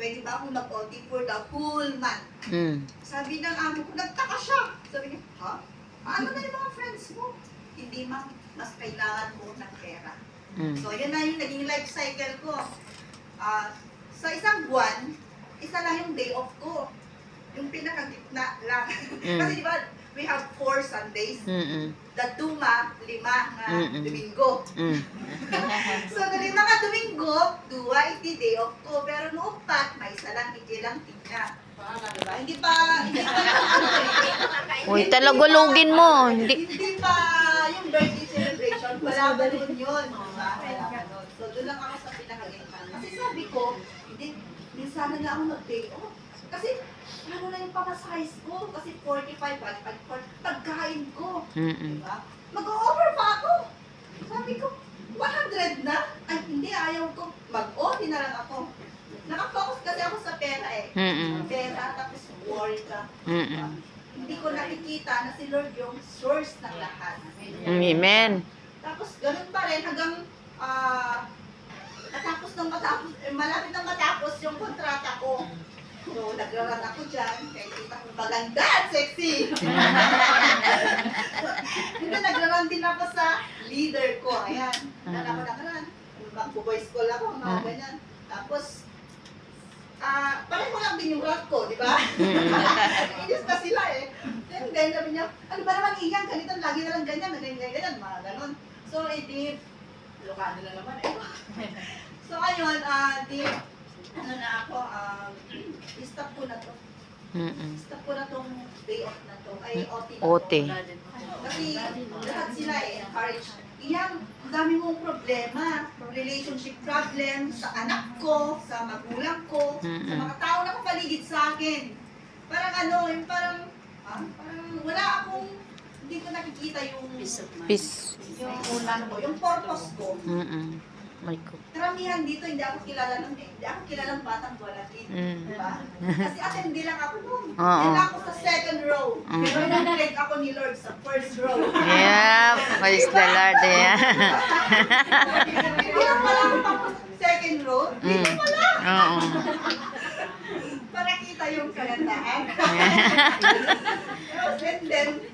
pwede ba akong mag-OT for the whole month? Sabi ng amo ko, nagtaka siya. Sabi niya, ha? Ano na yung mga friends mo? Hindi ma'am, mas kailangan mo ng pera. So, yun na yung naging life cycle ko. Sa isang buwan, isa lang yung day off ko. Yung pinakagitna lang. Kasi di ba, we have 4 Sundays. The 5 na Domingo. So, dali na ka Domingo, 2 iti day off ko. Pero noong pat, may isa lang, iti lang tigna. Diba? Hindi pa Uy, talagulugin mo. Hindi pa yung birthday celebration. Wala ba nun yun? Diba? Wala ba nun? So, doon lang ako sa pinakagitna. Kasi sabi ko, hindi sana na ako mag-day off. Kasi, ano na yung pamasahis ko? Kasi 45, pagkain ko. Diba? Mag-over pa ako. Sabi ko, 100 na? Ay, hindi, ayaw ko. Mag-OT na lang ako. Nakafocus kasi ako sa pera eh. Pera, tapos worry ka. Hindi ko nakikita na si Lord yung source ng lahat. Amen. Tapos, ganun pa rin hanggang malapit nang matapos yung kontrata ko. So, nagraran ako dyan, kaya kita ko maganda at sexy. Hindi, nagraran din ako sa leader ko. Ayan, nagraran. Mag-voice call ako, mga ganyan. Tapos, pareho lang din yung route ko, di ba? Inis na sila eh. Then, sabi niya, ano ba naman iyan? Ganito, lagi na lang ganyan, ganyan, mga ganon. So, di, Ilocano na naman eh. So, ayun, di, ano na ako, stop ko na to. Stop ko na tong day off na to. Ay, OT na OT. to. Kasi lahat sila encourage. Iyan, ang dami mong problema. Relationship problem sa anak ko, sa magulang ko, sa mga tao na kapaligid sa akin. Parang ano, yung parang wala akong, hindi ko nakikita yung Peace. yung purpose ko. My God. Karamihan dito, hindi ako kilala ng batang buwalakid. Diba? Kasi attendee lang ako nun. Yan lang ako sa second row. Pero nag-grade ako ni Lord sa first row. Yeah, praise the Lord. Yeah. Hindi lang pala ako pa second row. Dito pala. Oo. Para kita yung kagandahan. And then,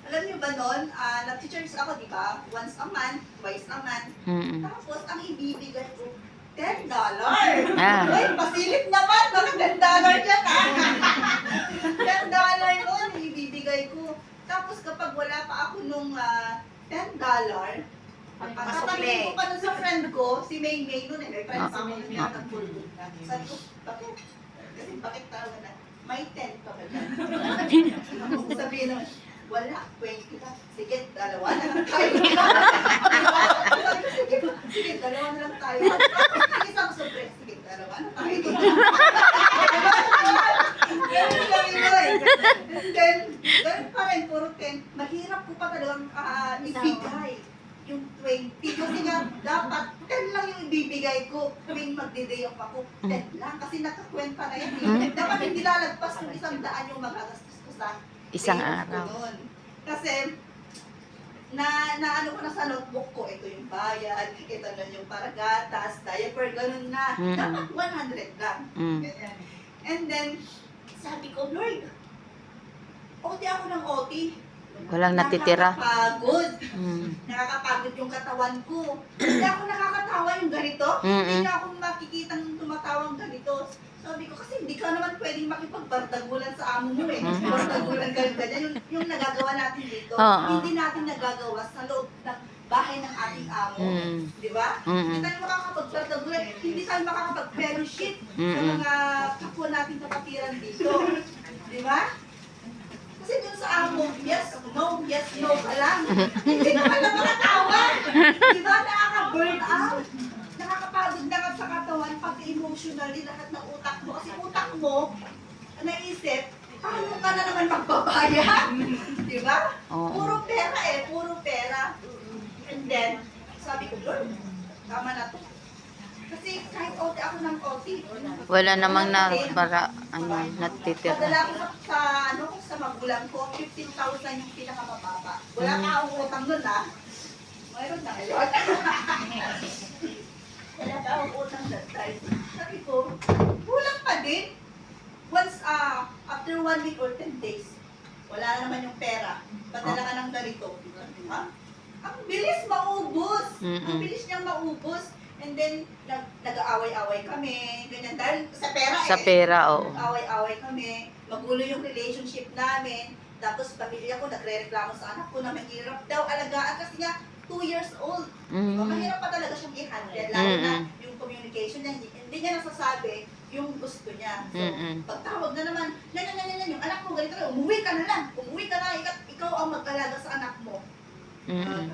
alam niyo ba nun, nag-church ako, di ba? Once a month, twice a month. Tapos, ang ibibigay ko, $10. Ay, pasilip naman, baka $10 yan $10 yun, ibibigay ko. Tapos, kapag wala pa ako nung $10, tatanungin ko pa nun sa friend ko, si May nun eh, may friend pa ako na nagpulbog na. Sabi ko, bakit? Kasi bakit tawag na? May 10 pa ba dyan? Sabihin naman, wala, 20 ka. Sige, dalawa na lang tayo. Sige, dalawa na lang tayo. Isang sobre, sige, dalawa na tayo. Ganun lang yun. And then, ganun pa rin, puro 10. Mahirap ko pa talagang ibigay yung 20. Kasi nga, dapat 10 lang yung ibibigay ko. Tuwing magde-day off ako, 10 lang. Kasi nakakwenta na yan. Dapat hindi lalagpas kung 100 yung magagastos ko sa Isang araw. Kasi, ano ko na sa notebook ko, ito yung bayad, ito na yung para gatas, diaper, ganun na. Dapat 100 lang. Ganyan. And then, sabi ko, Lord, OT ako ng OT. Walang natitira. Nakakapagod. Nakakapagod yung katawan ko. Hindi ako nakakatawa yung ganito. Hindi na ako makikitang tumatawang ganito. Sabi ko, kasi hindi ka naman pwedeng makipagbardagulan sa amo mo eh. Bardagulan ganyan. Yung nagagawa natin dito, hindi natin nagagawa sa loob ng bahay ng ating amo. Di ba? Hindi tayo makakapagbardagulan. Hindi tayo makakapag-fellowship sa mga kapwa nating kapatiran dito. Di ba? Kasi dun sa amo, yes, no ka lang. Hindi naman na makatawa. Di ba? Nakaka-burn out. Nakakapagod na ka sa katawan, pati emotionally, lahat ng utak mo. Kasi utak mo, naisip, paano ka na naman magbabayad? Di ba? Puro pera eh, puro pera. And then, sabi ko, Lord, tama na to. Kasi kahit OT ako ng OT, Wala namang natitira. padala ko sa magulang ko, 15,000 yung pinakamababa. Wala ka akong utang nun Mayroon na ngayon. Wala ka akong utang that time. Sabi ko, 1 week or 10 days, wala na naman yung pera. Padala ka ng ganito. Ha? Ang bilis maubos. Ang bilis niyang maubos. And then, nag-aaway-away kami. Ganyan. Dahil sa pera Sa pera, oo. Nag-aaway-away kami. Magulo yung relationship namin. Tapos, pamilya ko nagre-reklamo sa anak ko na mahirap daw alagaan kasi nga 2 years old. Mahirap pa talaga siyang i-handle. Lalo na yung communication niya, hindi niya nasasabi yung gusto niya. So, pagtawag na naman, yung anak mo ganito, umuwi ka na lang. Umuwi ka na, ikaw ang mag-alaga sa anak mo. Ganon.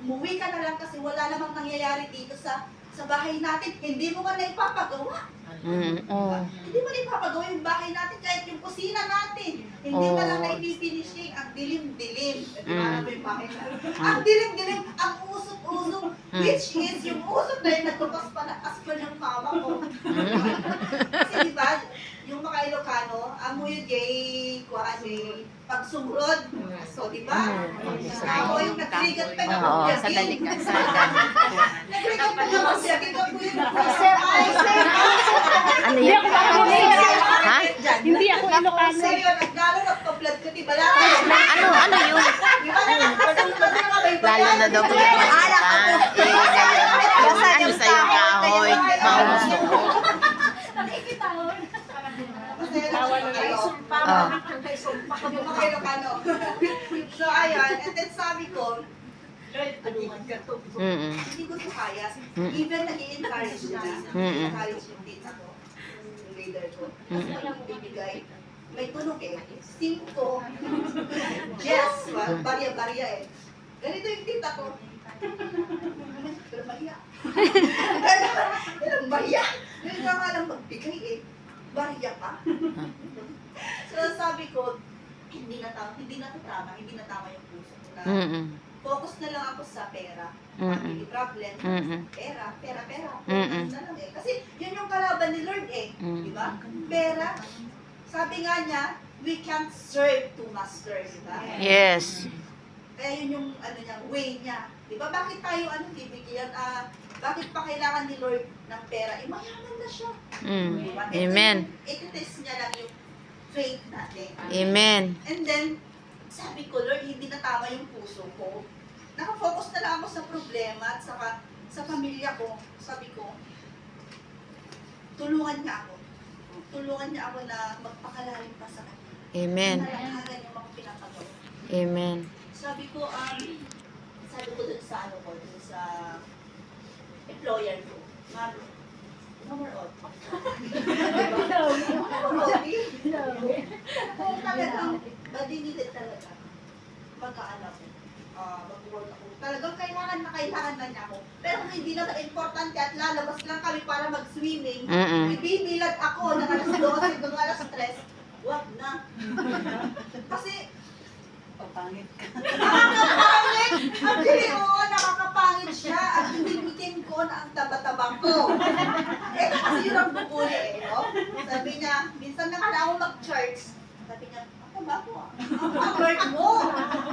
Umuwi ka na lang kasi wala namang nangyayari dito sa bahay natin. Hindi mo ka na ipapagawa. Hindi mo na ipapagawa yung bahay natin kahit yung kusina natin. Hindi pa lang na ipifinishing. Ang dilim-dilim. Ano ba yung bahay natin? Ang dilim-dilim, ang usok-usok. Which is, yung usok na yun, nagtupas pa na aspa ng mama ko. Kasi diba, yung mga Ilocano, amoy jay, pag sumrod. So, diba? Ako yung nagrigat pa ng Oo, magyagin. sa dalikan. Nagrigat pa ng magyagin. Ako yung Ano yun? Ha? Hindi ako Ilocano. Sir, yun, naglalo nagpa-blood ko, diba lang? Ano yun? Diba na Lalo na daw po yung ano sa yung kahoy? Mausok. Yung mga Ilocano. So, ayun. And then sabi ko, hindi ko ito kaya. Even nag-i-encourage na. Nag-i-encourage yung tita ko. Yung leader ko. Kasi walang bibigay. May tunog eh. 5. Yes! Barya-barya eh. Ganito yung tita ko. Pero mahiya. Pero mahiya. Ganito nga lang magbigay eh. Barya ka. So sabi ko, hindi na tama yung puso ko na focus na lang ako sa pera. Family problem, pera. Focus na lang eh. Kasi yun yung kalaban ni Lord eh. Di ba? Pera. Sabi nga niya, we can't serve two masters. Diba? Yes. Kaya yun yung way niya. Di ba? Bakit tayo bibigyan? Bakit pa kailangan ni Lord ng pera? Mayaman na siya. Diba? Amen. Iti-test niya lang yung faith natin. Amen. And then, sabi ko, Lord, hindi na tama yung puso ko. Nakafocus na lang ako sa problema at saka sa pamilya ko. Sabi ko, tulungan niya ako. Tulungan niya ako na magpakalalim pa sa kanya. Amen. Nalanghagan yung mga pinapagawa. Amen. Sabi ko dun sa dun sa employer ko, Mami, no more odd. Kung talagang madinilit talaga, mag-aanap ko, mag-work ako. Talagang kailangan na niya ako. Pero kung hindi naman importante at lalabas lang kami para mag-swimming, ibibilad ako ng alas 12 hanggang alas 3, wag na. Kasi, Papangit ka. nakakapangit! Actually, oo, nakakapangit siya. At hindi ko na ang taba-taba ko. Ito kasi yun ang bubuli eh, no? Sabi niya, minsan na kala ako mag-church. Sabi niya, ako ba ako ah? Ang haggard mo!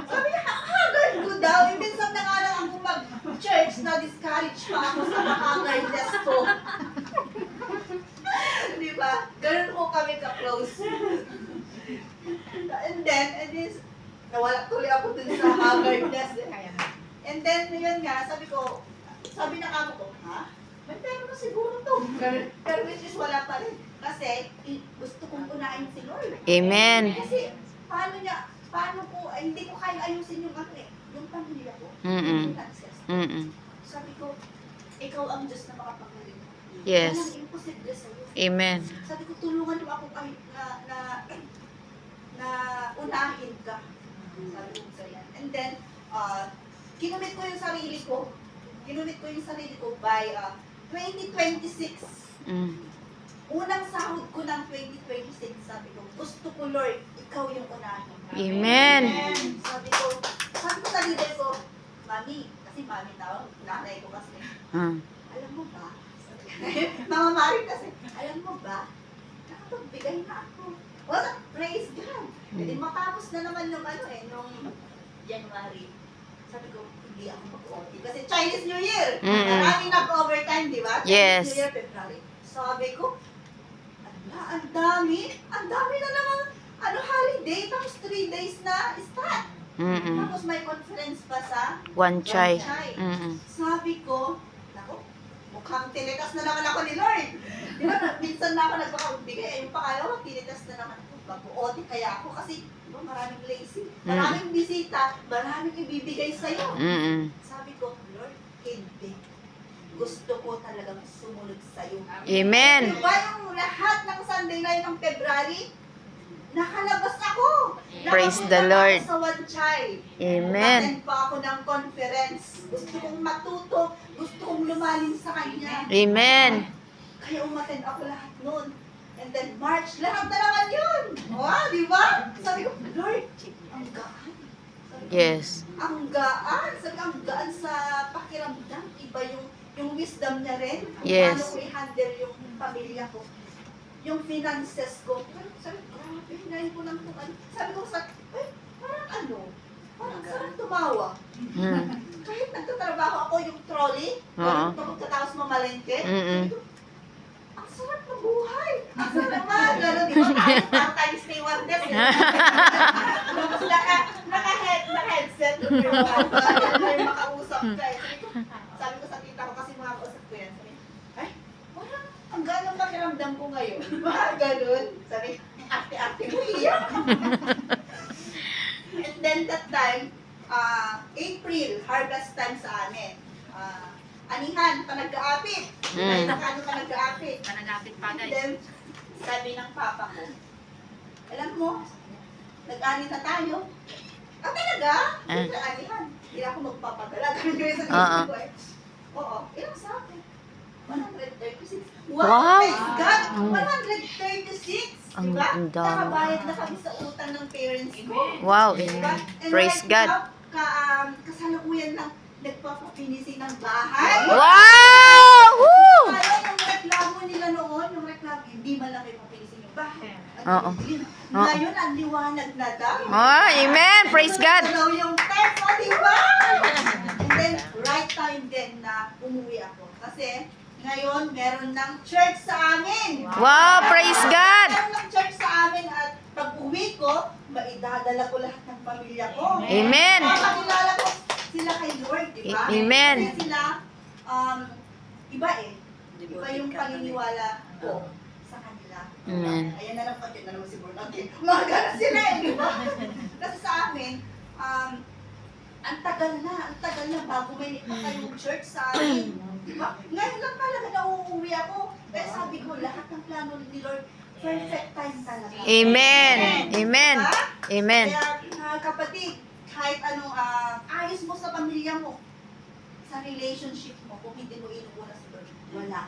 Sabi niya, haggard ko daw. Eh, minsan na nga lang ako mag-church na discourage pa ako sa haggardness ko. Di ba? Ganun po kami ka-close. And then, nawala tuloy ako dun sa haggardness. And then, yun nga, sabi na kamo ko, ha? May pera na siguro to. Pero which is wala pa rin. Kasi, gusto kong unahin si Lord. Amen. Kasi, paano ko, hindi ko kaya ayusin yung yung pamilya ko. Mm-mm. Yung finances. Sabi ko, ikaw ang Diyos na makapagaling. Yes. Walang imposible sa'yo. Amen. Sabi ko, tulungan mo ako na unahin ka. Sabi ko sa'yo. And then, kinumit ko yung sarili ko. By 2026. Unang sahod ko ng 2026, sabi ko, gusto ko Lord, ikaw yung unahin. Amen. Sabi ko sa leader ko, Mami, kasi Mami tawag, nanay ko kasi, alam mo ba, Mama Mari kasi, alam mo ba, nakapagbigay na ako. Well, praise God. Hindi matapos na naman nung nung January. Sabi ko, hindi ako mag-OT. Kasi Chinese New Year. Maraming nag-overtime, di ba? Yes. Chinese New Year, February. Sabi ko, ang dami na naman holiday, tapos 3 days na start. Mm-mm. Tapos may conference pa sa One chai. Chai. Mm-mm. Sabi ko, naku, mukhang tinitas na naman ako ni Lord. Di ba, minsan na ako nagpakagbigay, ayun pa kayo, tinitas na naman ako. Mag-OT kaya ako kasi, di ba, maraming lazy. Maraming bisita, maraming ibibigay sa'yo. Mm-mm. Sabi ko, Lord, hindi. Gusto ko talagang sumunod sa'yo. Amen. Di ba yung lahat ng Sunday na yun ng February, nakalabas ako. Praise Nakapunta the ako Lord. Sa One Chai. Amen. Attend pa ako ng conference. Gusto kong matuto. Gusto kong lumalim sa Kanya. Amen. Kaya umattend ako lahat nun. And then March, lahat na naman yun. Wow, di ba? Sabi ko, Lord, ang gaan. Sabi ko, Yes. ang gaan. Sabi ko, ang gaan sa pakiramdam. Iba yung wisdom niya rin. Kung Yes. paano ko i-handle yung pamilya ko. Yung finances ko. Sabi ko, grabe, hinayin ko lang kung ano. Sabi ko, parang sarap tumawa. Mm. Kahit nagtatrabaho ako yung trolley, Oo. pagkatapos mamalengke, Mm-mm. sabi ko, ang sarap ng buhay. Ang sarap naman. Gano'n, di ba? Parang tayo stay one day. Tapos naka-headset. May makausap ka. Sabi ko sa tita ko, kasi makakausap ko yan. Sabi, ay, parang ang ganong pakiramdam ko ngayon. Gano'n. Sabi, arte-arte mo iyak. And then that time, April, harvest time sa amin. Anihan, panag-aapit. Mm. Ano panag-aapit? Panagapit pa, And guys. then, sabi ng papa ko, alam mo, nag-ani na tayo. Talaga? Nag-anihan. Hindi na ako magpapadala. Ganun yun sa Oo. ko eh. Oo. Ilang sa akin? 136. Wow! Praise God! Mm. 136! Ang- Diba? ang dami. Nakabayad na kami sa utang ng parents ko. Wow. Diba? Amen. And Praise right God. now, kasalukuyan lang nagpapafinisi ng bahay. Wow! Woo! Kaya yung reklamo nila noon, yung reklamo, hindi man lang kayo mapinisin yung bahay. Oo. Ngayon, ang liwanag na daw. Oh, amen. Praise God. Ito daw yung text, o diba? And then, right time din na umuwi ako. Kasi, ngayon, meron ng church sa amin. Wow, praise God. Meron ng church sa amin at pag uwi ko, maidadala ko lahat ng pamilya ko. Amen. Makakilala ko sila kay Lord, di ba? Amen. Kasi sila, iba eh. Iba yung paniniwala ko sa kanila. Amen. Ayan na lang, pati na naman si Bornate. Mga ganun sila eh, di ba? Kasi sa amin, ang tagal na bago may kayong church sa amin. Di ba? Ngayon lang talaga nauuwi ako. Kaya sabi ko, lahat ng plano ni Lord, perfect time talaga. Amen. Amen. Diba? Amen. Kaya kapatid, kahit anong ayos mo sa pamilya mo, sa relationship mo, kung hindi mo inuuna si Lord, wala.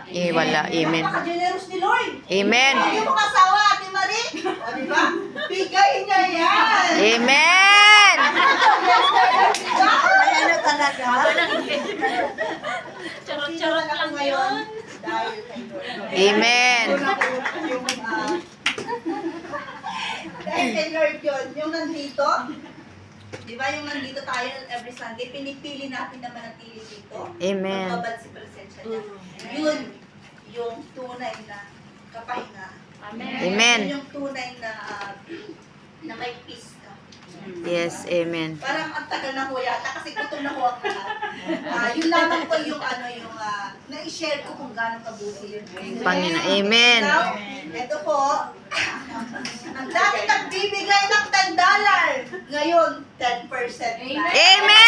Eh, wala. Amen. Napaka-generous ni Lord. Amen. Hindi mo kasawa, Ate Marie. O, di ba? Bigay niya yan. Amen. Ay, ano talaga? Charot-charot lang ngayon. yun. Dahil kay Lord. Amen. Dahil kay Lord yun, yung nandito, di ba yung nandito tayo every Sunday, pinipili natin na manatili dito. Amen. Magbabad si presensya niya. Yun, yung tunay na kapahinga. Amen. Yun yung tunay na may peace ka. Yes, amen. Parang ang tagal na ho yata kasi gutom na ho ang lahat. Yun lamang po yung na-share ko kung gaano kabuti yun. Panginoon. Amen. Now, ito po, ang dati nagbibigay ng $10, ngayon 10% na. Amen.